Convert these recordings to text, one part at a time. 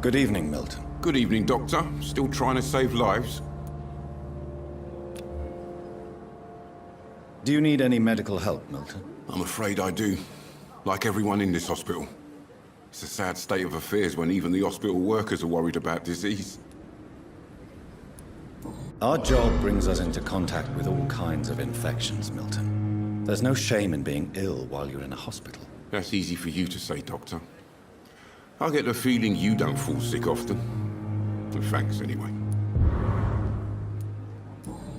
Good evening, Milton. Good evening, Doctor. Still trying to save lives? Do you need any medical help, Milton? I'm afraid I do. Like everyone in this hospital. It's a sad state of affairs when even the hospital workers are worried about disease. Our job brings us into contact with all kinds of infections, Milton. There's no shame in being ill while you're in a hospital. That's easy for you to say, Doctor. I get the feeling you don't fall sick often. And thanks, anyway.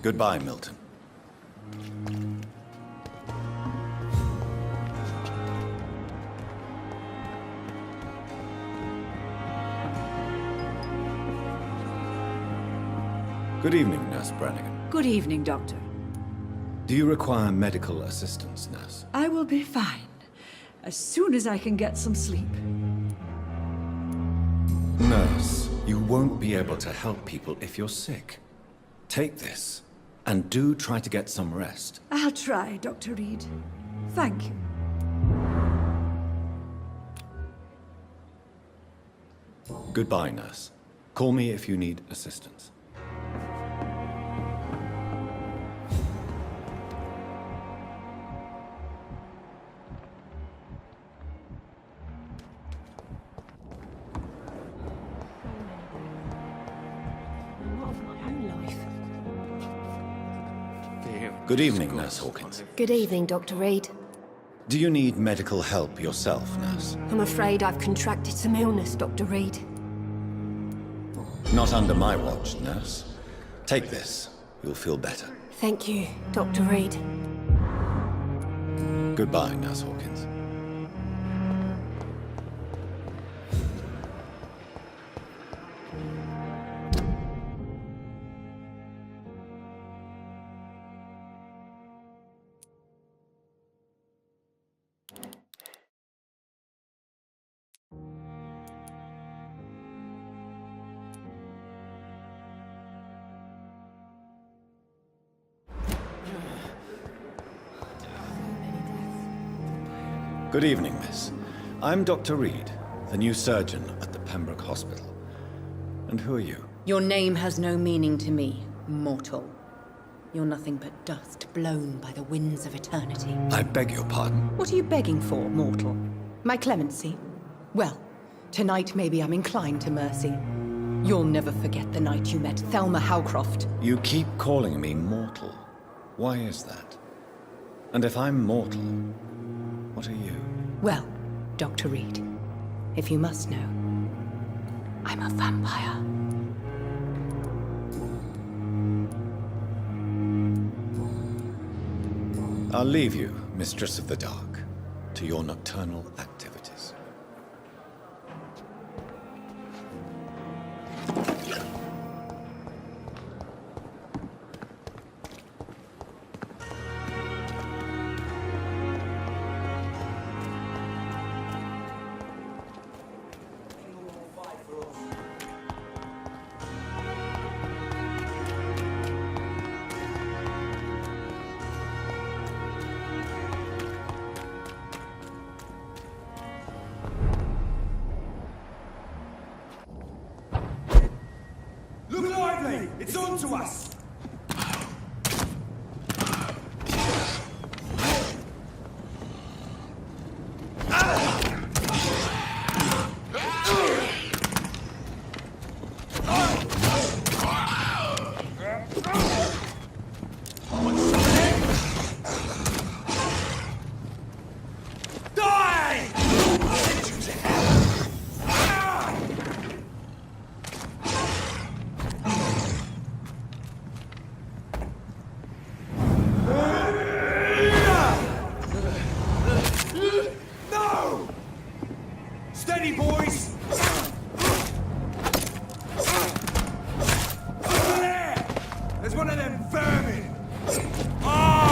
Goodbye, Milton. Good evening, Nurse Brannigan. Good evening, Doctor. Do you require medical assistance, Nurse? I will be fine, as soon as I can get some sleep. Nurse, you won't be able to help people if you're sick. Take this, and do try to get some rest. I'll try, Dr. Reed. Thank you. Goodbye, Nurse. Call me if you need assistance. Good evening, Nurse Hawkins. Good evening, Dr. Reed. Do you need medical help yourself, Nurse? I'm afraid I've contracted some illness, Dr. Reed. Not under my watch, Nurse. Take this. You'll feel better. Thank you, Dr. Reed. Goodbye, Nurse Hawkins. Good evening, miss. I'm Dr. Reed, the new surgeon at the Pembroke Hospital. And who are you? Your name has no meaning to me, mortal. You're nothing but dust blown by the winds of eternity. I beg your pardon. What are you begging for, mortal? My clemency? Well, tonight maybe I'm inclined to mercy. You'll never forget the night you met Thelma Howcroft. You keep calling me mortal. Why is that? And if I'm mortal, what are you? Well, Dr. Reed, if you must know, I'm a vampire. I'll leave you, Mistress of the Dark, to your nocturnal activities. Look lively! It's on to us! Steady, boys! Over there! There's one of them vermin! Ah!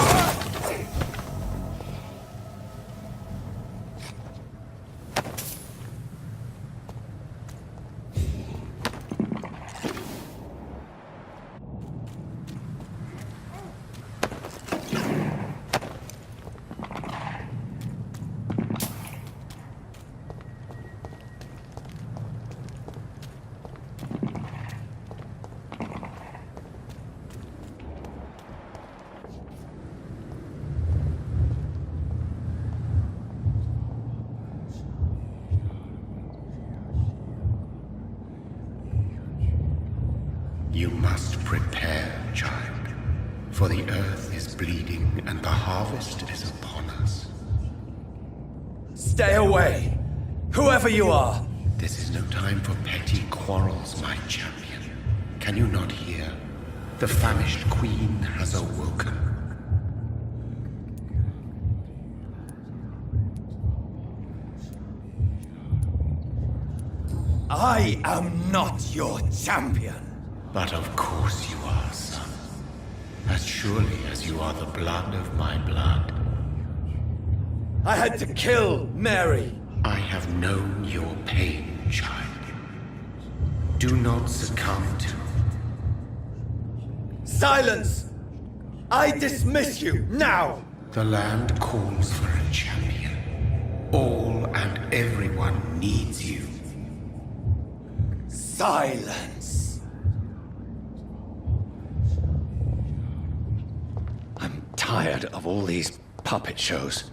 the earth is bleeding and the harvest is upon us. Stay away! Whoever you are! This is no time for petty quarrels, my champion. Can you not hear? The famished queen has awoken. I am not your champion! But of course you are, son. As surely as you are the blood of my blood. I had to kill Mary! I have known your pain, child. Do not succumb to... Silence! I dismiss you, now! The land calls for a champion. All and everyone needs you. Silence! I'm tired of all these puppet shows.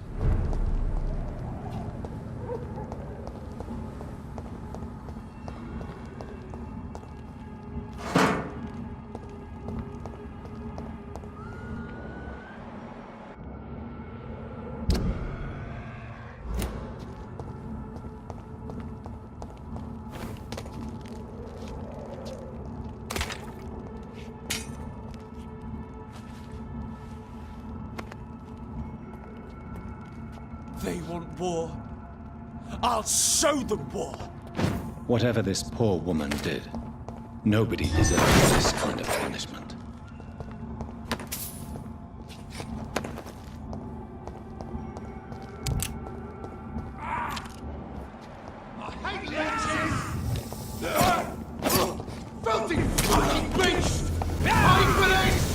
They want war. I'll show them war! Whatever this poor woman did, nobody deserves this kind of punishment. Filthy fucking beast! I finished!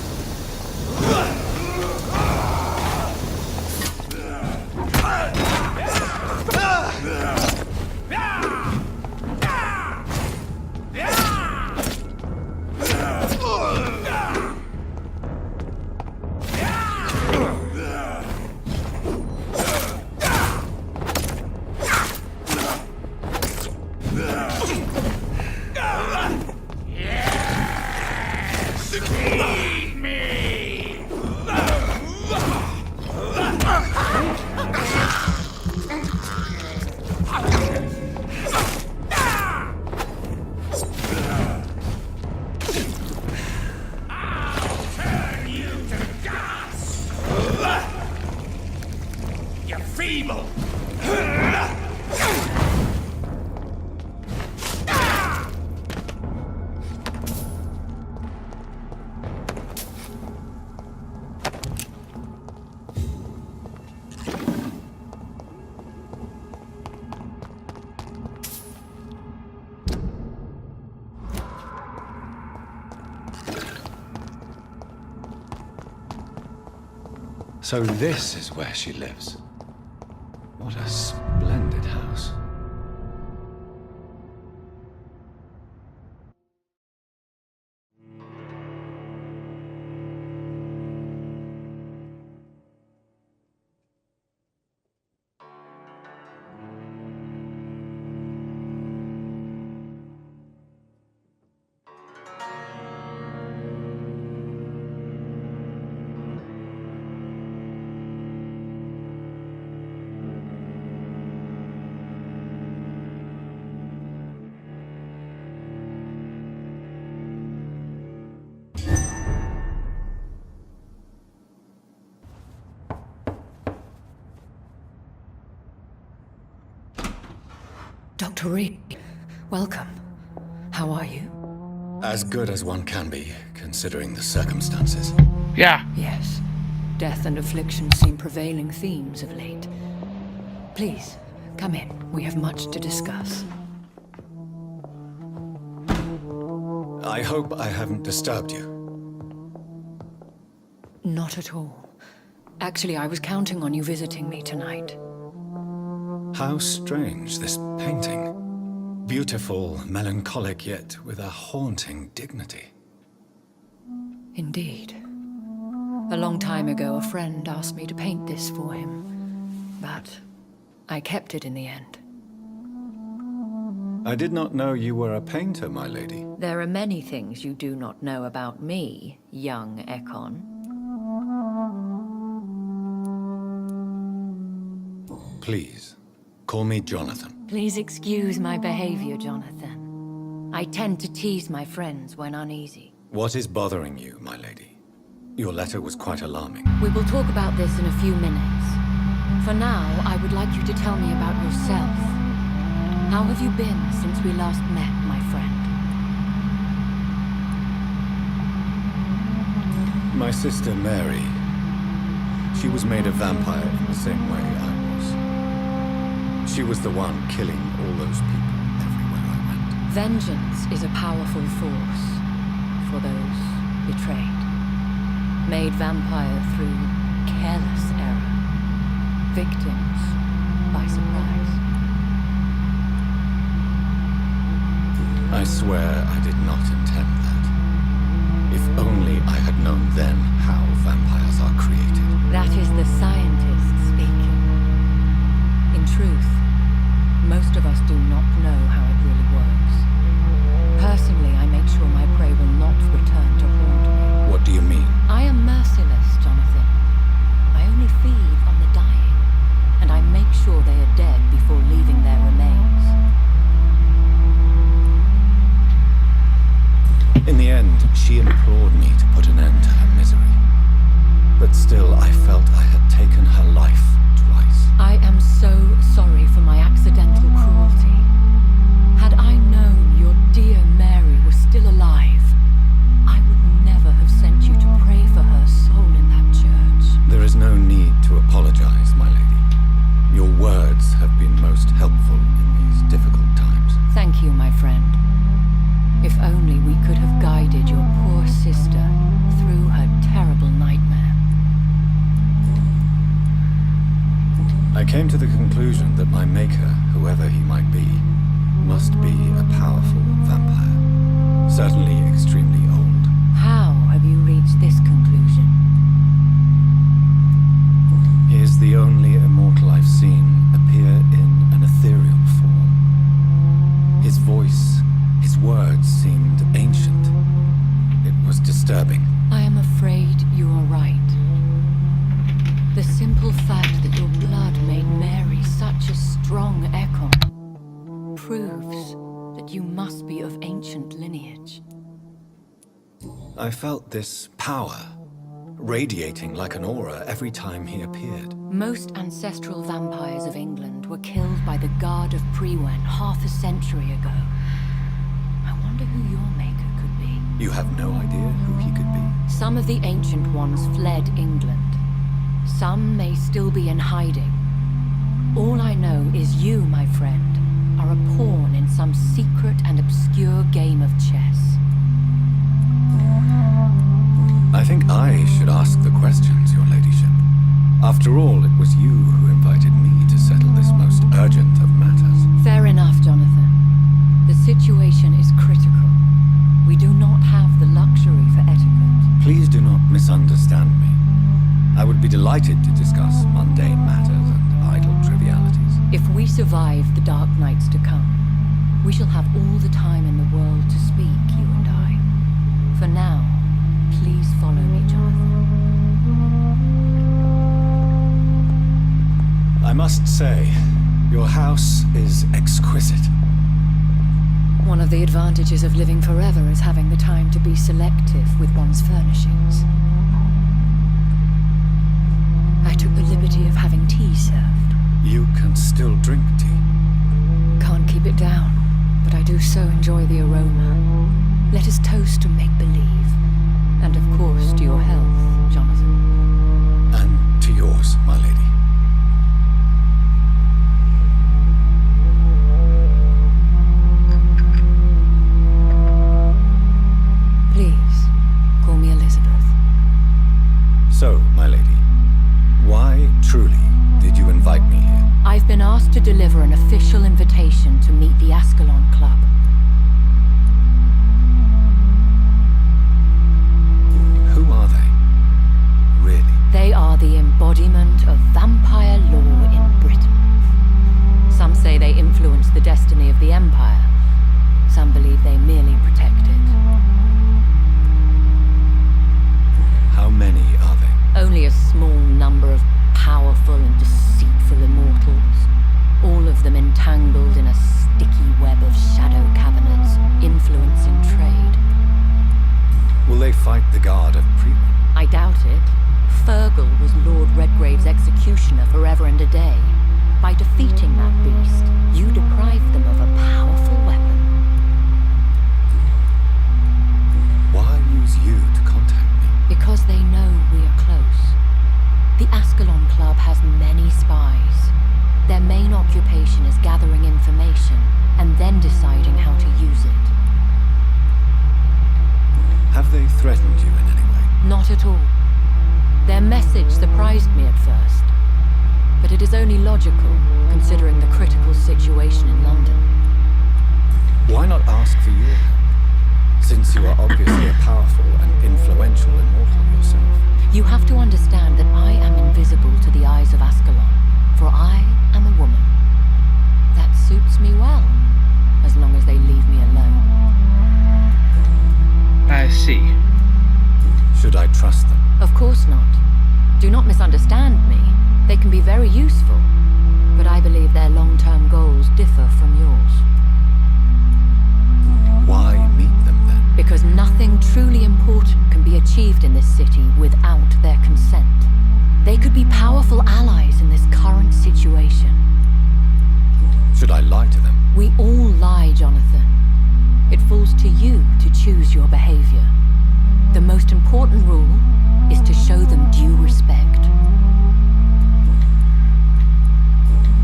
Feeble! So this is where she lives. What a splendid house. Dr. Reed, welcome. How are you? As good as one can be, considering the circumstances. Yeah. Yes. Death and affliction seem prevailing themes of late. Please, come in. We have much to discuss. I hope I haven't disturbed you. Not at all. Actually, I was counting on you visiting me tonight. How strange, this painting. Beautiful, melancholic, yet with a haunting dignity. Indeed. A long time ago, a friend asked me to paint this for him, but I kept it in the end. I did not know you were a painter, my lady. There are many things you do not know about me, young Ekon. Please, call me Jonathan. Please excuse my behavior, Jonathan. I tend to tease my friends when uneasy. What is bothering you, my lady? Your letter was quite alarming. We will talk about this in a few minutes. For now, I would like you to tell me about yourself. How have you been since we last met, my friend? My sister Mary, she was made a vampire in the same way I was. She was the one killing all those people everywhere I went. Vengeance is a powerful force for those betrayed. Made vampire through careless error. Victims by surprise. I swear I did not intend that. If only I had known then how vampires are created. That is the scientist speaking. In truth, most of us do not know how it really works. Personally, I make sure my prey will not return to haunt me. What do you mean? I am merciless, Jonathan. I only feed on the dying, and I make sure they are dead before leaving their remains. In the end, she implored me to put an end to her misery. But still, I felt I had taken her life twice. I am so sorry for my accidental cruelty. Had I known your dear Mary was still alive, I would never have sent you to pray for her soul in that church. There is no need to apologize, my lady. Your words have been most helpful in these difficult times. Thank you, my friend. If only we could have guided your poor sister through her terrible nightmare. I came to the conclusion that my maker, whoever he might be, must be a powerful vampire. Certainly extremely old. How have you reached this conclusion? He is the only immortal I've seen appear in an ethereal form. His voice, his words seemed ancient. It was disturbing. I am afraid you are right. The simple fact that your blood made Mary such a strong echo proves that you must be of ancient lineage. I felt this power radiating like an aura every time he appeared. Most ancestral vampires of England were killed by the Guard of Prewen half a century ago. I wonder who your maker could be. You have no idea who he could be? Some of the ancient ones fled England. Some may still be in hiding. All I know is you, my friend, are a pawn in some secret and obscure game of chess. I think I should ask the questions, your ladyship. After all, it was you who invited me to settle this most urgent of matters. Fair enough, Jonathan. The situation is critical. We do not have the luxury for etiquette. Please do not misunderstand me. I would be delighted to discuss mundane matters and idle trivialities. If we survive the dark nights to come, we shall have all the time in the world to speak, you and I. For now, please follow me, Jonathan. I must say, your house is exquisite. One of the advantages of living forever is having the time to be selective with one's furnishings. I took the liberty of having tea served. You can still drink tea. Can't keep it down, but I do so enjoy the aroma. Let us toast to make-believe. And of course to your health, Jonathan. And to yours, my lady. Please, call me Elizabeth. So, my lady, why truly did you invite me here? I've been asked to deliver an official invitation to meet the Ascalon Club. Who are they? Really? They are the embodiment of vampire law in Britain. Some say they influence the destiny of the Empire. Some believe they merely protect it. How many are they? Only a small number of powerful and deceitful immortals. executioner forever and a day. By defeating that beast, you deprive them of a powerful weapon. Why use you to contact me? Because they know we are close. The Ascalon Club has many spies. Their main occupation is gathering information and then deciding how to use it. Have they threatened you in any way? Not at all. Their message surprised me at first, but it is only logical, considering the critical situation in London. Why not ask for your help, since you are obviously a powerful and influential immortal yourself? You have to understand that I am invisible to the eyes of Ascalon, for I am a woman. That suits me well, as long as they leave me alone. I see. Should I trust them? Of course not. Do not misunderstand me. They can be very useful, but I believe their long-term goals differ from yours. Why meet them then? Because nothing truly important can be achieved in this city without their consent. They could be powerful allies in this current situation. Should I lie to them? We all lie, Jonathan. It falls to you to choose your behavior. The most important rule is to show them due respect.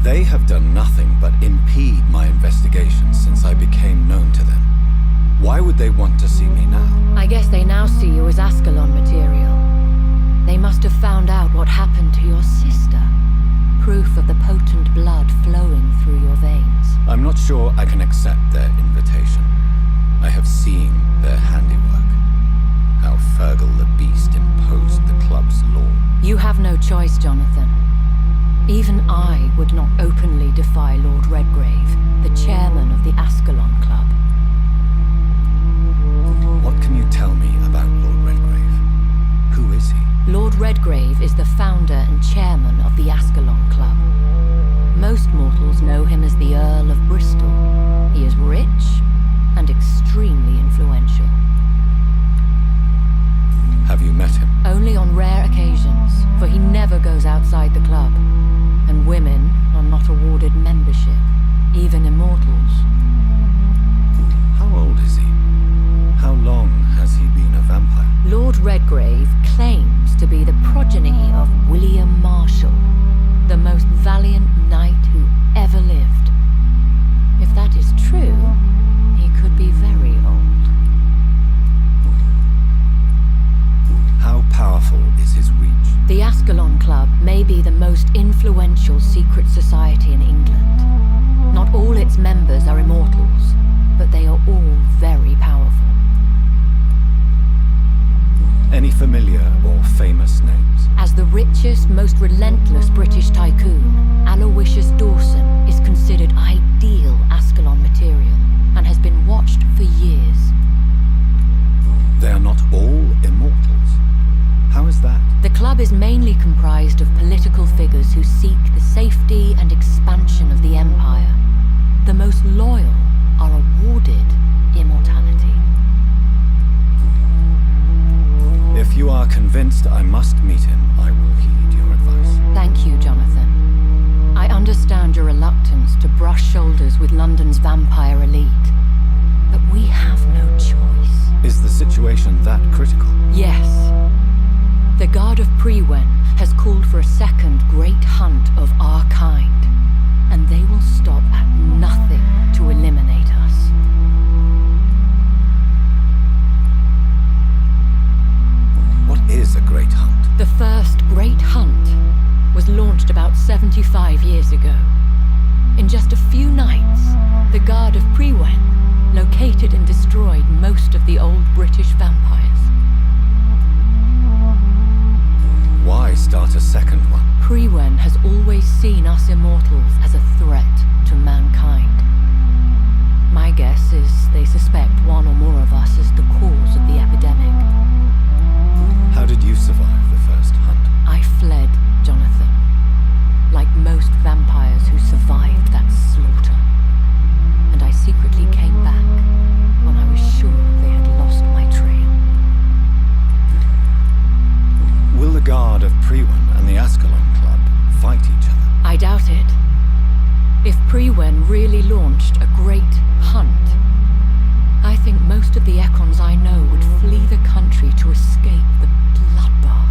They have done nothing but impede my investigation since I became known to them. Why would they want to see me now? I guess they now see you as Ascalon material. They must have found out what happened to your sister. Proof of the potent blood flowing through your veins. I'm not sure I can accept their invitation. I have seen their handiwork. How Fergal the Beast imposed the club's law. You have no choice, Jonathan. Even I would not openly defy Lord Redgrave, the chairman of the Ascalon Club. What can you tell me about Lord Redgrave? Who is he? Lord Redgrave is the founder and chairman of the Ascalon Club. Most mortals know him as the Earl of Bristol. He is rich and extremely influential. Have you met him? Only on rare occasions, for he never goes outside the club. And women are not awarded membership, even immortals. How old is he? How long has he been a vampire? Lord Redgrave claims to be the progeny of William Marshall, the most valiant knight who ever lived. If that is true, he could be very old. How powerful is his reach? The Ascalon Club may be the most influential secret society in England. Not all its members are immortals, but they are all very powerful. Any familiar or famous names? As the richest, most relentless British tycoon, Aloysius Dawson is considered ideal Ascalon material and has been watched for years. They are not all immortals. How is that? The club is mainly comprised of political figures who seek the safety and expansion of the Empire. The most loyal are awarded immortality. If you are convinced I must meet him, I will heed your advice. Thank you, Jonathan. I understand your reluctance to brush shoulders with London's vampire elite, but we have no choice. Is the situation that critical? Yes. The Guard of Prewen has called for a second great hunt of our kind, and they will stop at nothing to eliminate us. What is a great hunt? The first great hunt was launched about 75 years ago. In just a few nights, the Guard of Prewen located and destroyed most of the old British vampires. Why start a second one? Prewen has always seen us immortals as a threat to mankind. My guess is they suspect one or more of us as the cause of the epidemic. How did you survive the first hunt? I fled, Jonathan. Like most vampires who survived that slaughter. And I secretly came back when I was sure they had lost my trail. Will the Guard of Prewen and the Ascalon Club doubt it. If Priwen really launched a great hunt, I think most of the Ekons I know would flee the country to escape the bloodbath.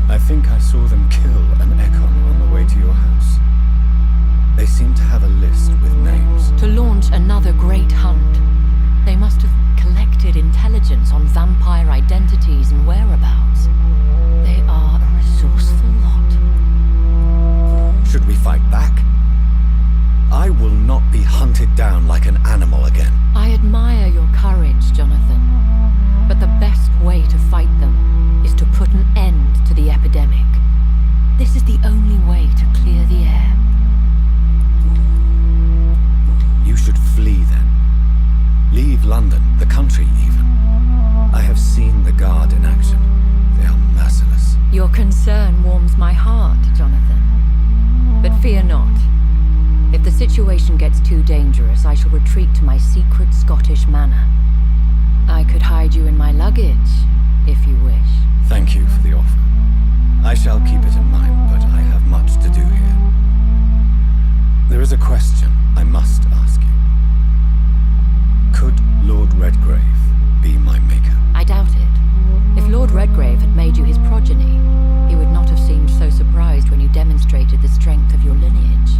I think I saw them kill an Ekon on the way to your house. They seem to have a list with names. To launch another great hunt, they must have collected intelligence on vampire identities and whereabouts. They are a resourceful lot. Should we fight back? I will not be hunted down like an animal again. I admire your courage, Jonathan. But the best way to fight them is to put an end to the epidemic. This is the only way to clear the air. You should flee then. Leave London, the country even. I have seen the Guard in action. They are merciless. Your concern warms my heart, Jonathan. But fear not. If the situation gets too dangerous, I shall retreat to my secret Scottish manor. I could hide you in my luggage, if you wish. Thank you for the offer. I shall keep it in mind, but I have much to do here. There is a question I must ask you. Could Lord Redgrave be my maker? I doubt it. If Lord Redgrave had made you his progeny, he would not have seemed so surprised when you demonstrated the strength of your lineage.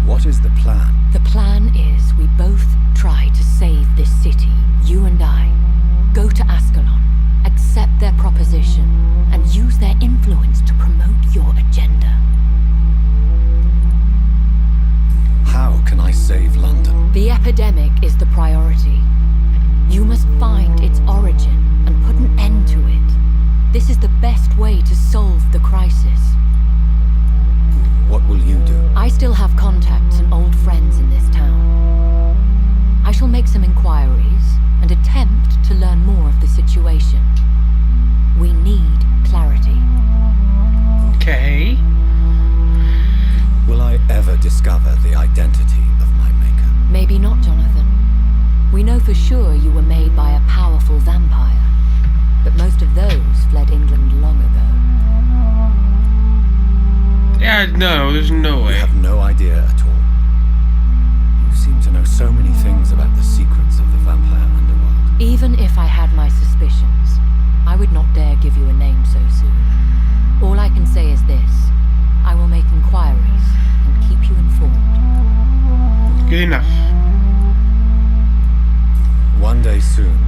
What is the plan? The plan is we both try to save this city, you and I. Go to Ascalon, accept their proposition, and use their influence to promote your agenda. How can I save London? The epidemic is the priority. You must find its origin and put an end to it. This is the best way to solve the crisis. What will you do? I still have contacts and old friends in this town. I shall make some inquiries and attempt to learn more of the situation. We need clarity. Okay. Will I ever discover the identity of my maker? Maybe not, Jonathan. We know for sure you were made by a powerful vampire, but most of those fled England long ago. Yeah, no, there's no You way. have no idea at all. You seem to know so many things about the secrets of the vampire underworld. Even if I had my suspicions, I would not dare give you a name so soon. All I can say is this. I will make inquiries and keep you informed. Good enough. One day soon,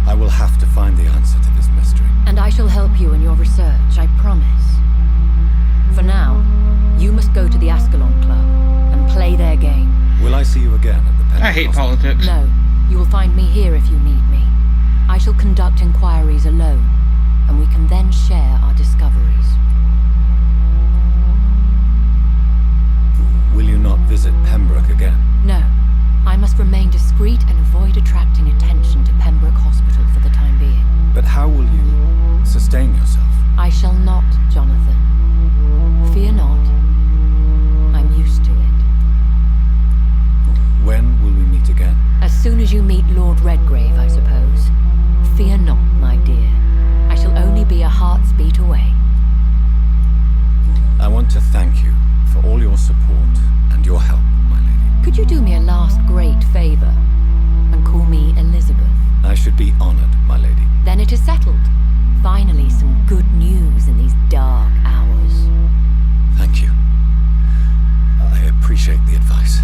I will have to find the answer to this mystery. And I shall help you in your research, I promise. For now, you must go to the Ascalon Club and play their game. Will I see you again at the Pentecostal? I hate politics. No, you will find me here if you need me. I shall conduct inquiries alone, and we can then share our discoveries. Will you not visit Pembroke again? No, I must remain discreet and avoid attracting attention to Pembroke Hospital for the time being. But how will you sustain yourself? I shall not, Jonathan. Fear not. I'm used to it. When will we meet again? As soon as you meet Lord Redgrave, I suppose. Fear not, my dear. I shall only be a heart's beat away. I want to thank you for all your support and your help, my lady. Could you do me a last great favor and call me Elizabeth? I should be honored, my lady. Then it is settled. Finally, some good news in these dark hours. Thank you. I appreciate the advice.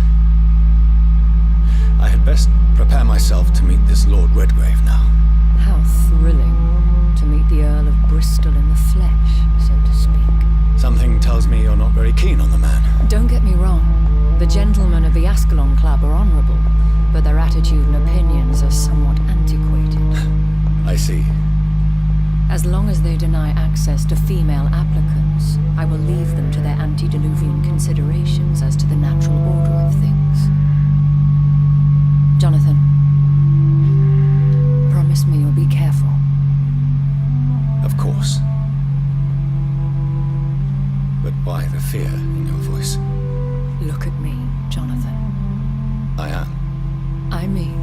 I had best prepare myself to meet this Lord Redgrave now. How thrilling to meet the Earl of Bristol in the flesh, so to speak. Something tells me you're not very keen on the man. Don't get me wrong. The gentlemen of the Ascalon Club are honorable, but their attitude and opinions are somewhat antiquated. I see. As long as they deny access to female applicants, I will leave them to their antediluvian considerations as to the natural order of things. Jonathan, promise me you'll be careful. Of course. But why the fear in your voice? Look at me, Jonathan. I am. I mean,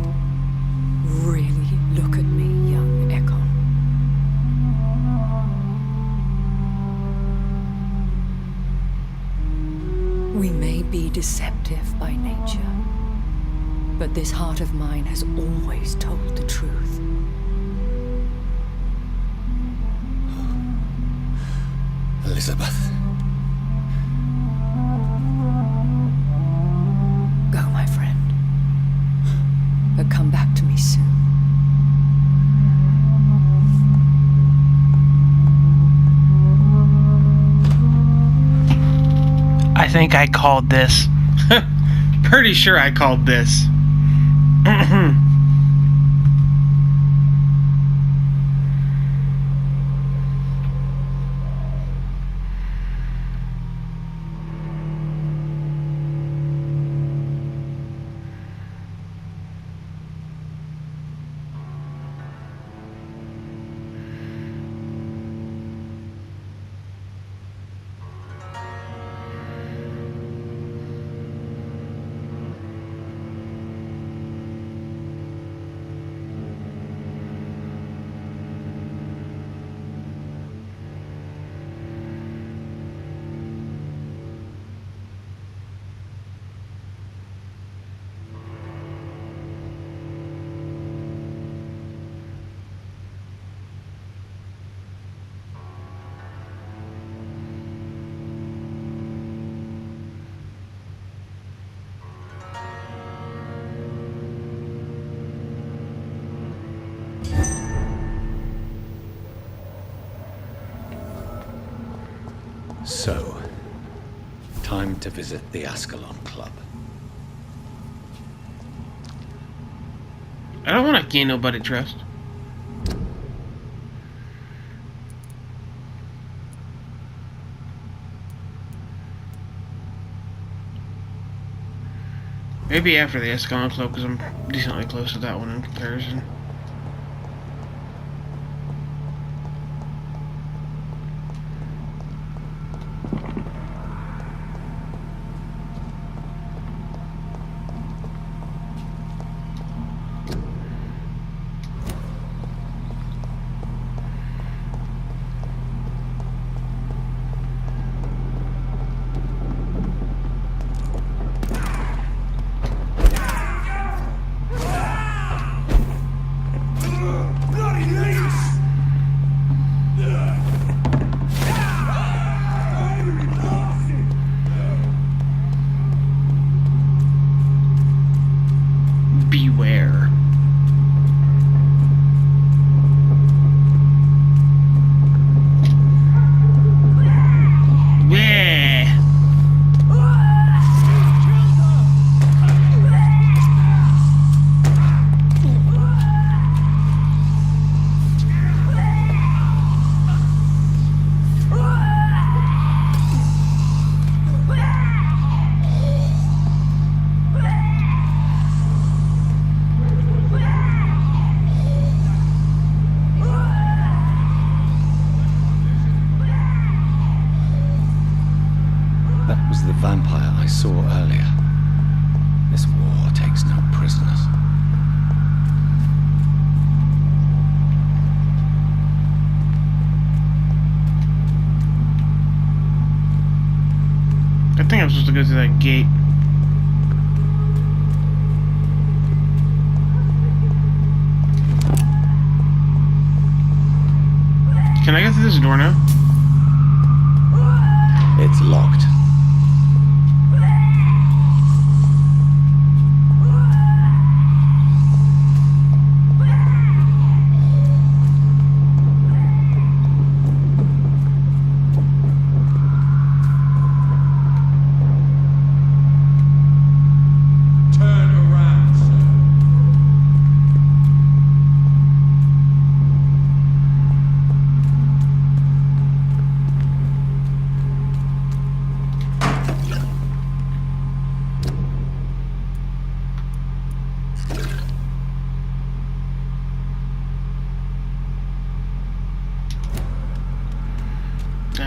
really look at me, young Ekon. We may be deceptive by nature, but this heart of mine has always told the truth. Elizabeth. Go, my friend. But come back to me soon. I think I called this. Pretty sure I called this. So, time to visit the Ascalon Club. I don't want to gain nobody trust. Maybe after the Ascalon Club, because I'm decently close to that one in comparison. Beware. Yeah. That was the vampire I saw earlier. This war takes no prisoners. I think I'm supposed to go through that gate. Can I go through this door now? It's locked. Turn around, sir.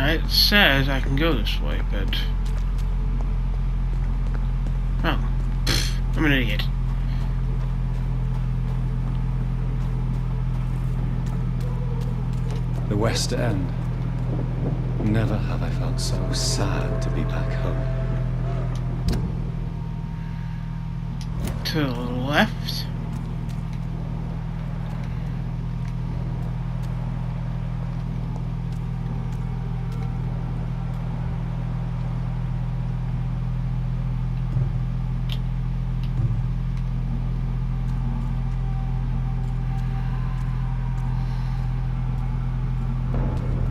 It says I can go this way, but... Oh. Pfft, I'm an idiot. The West End. Never have I felt so sad to be back home. to the left.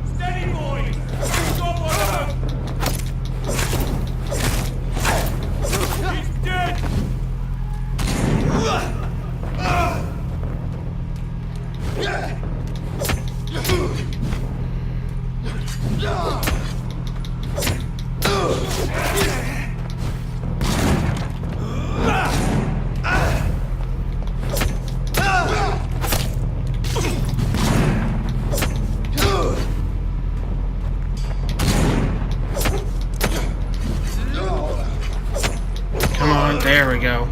Steady, boys! Stop on her! He's dead! Come on, there we go.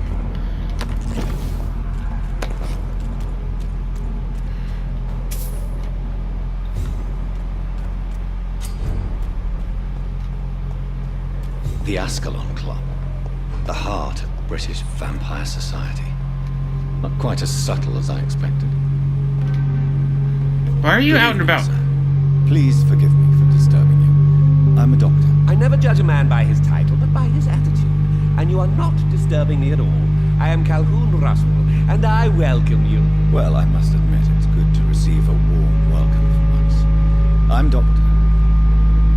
The Ascalon Club. The heart of the British Vampire Society. Not quite as subtle as I expected. Why are you out and about? Sir. Please forgive me for disturbing you. I'm a doctor. I never judge a man by his title, but by his attitude. And you are not disturbing me at all. I am Calhoun Russell, and I welcome you. Well, I must admit it's good to receive a warm welcome from once. I'm Doctor.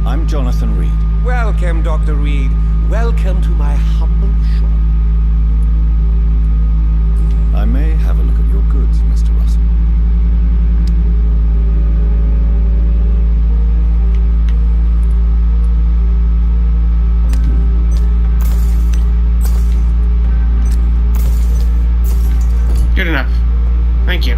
I'm Jonathan Reed. Welcome, Dr. Reed. Welcome to my humble shop. I may have a look at your goods, Mr. Russell. Good enough. Thank you.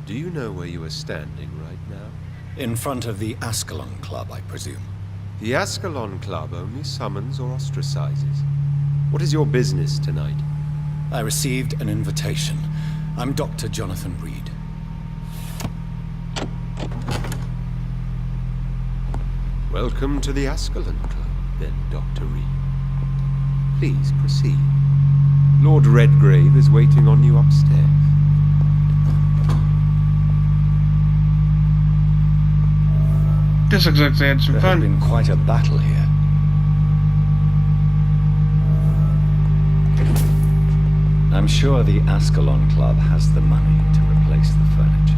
Do you know where you are standing right now? In front of the Ascalon Club, I presume. The Ascalon Club only summons or ostracizes. What is your business tonight? I received an invitation. I'm Dr. Jonathan Reed. Welcome to the Ascalon Club, then, Dr. Reed. Please proceed. Lord Redgrave is waiting on you upstairs. This looks like they had some There has fun. been quite a battle here. I'm sure the Ascalon Club has the money to replace the furniture.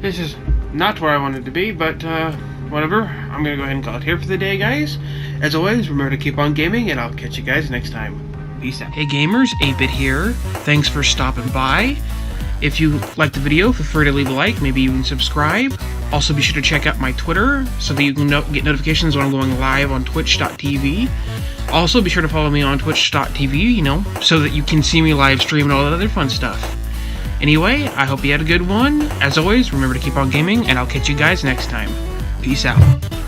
This is not where I wanted to be, but whatever. I'm gonna go ahead and call it here for the day, guys. As always, remember to keep on gaming, and I'll catch you guys next time. Peace out. Hey gamers, 8-Bit here. Thanks for stopping by. If you liked the video, feel free to leave a like, maybe even subscribe. Also be sure to check out my Twitter so that you can get notifications when I'm going live on twitch.tv. Also be sure to follow me on twitch.tv, so that you can see me live stream and all that other fun stuff. Anyway, I hope you had a good one. As always, remember to keep on gaming, and I'll catch you guys next time. Peace out.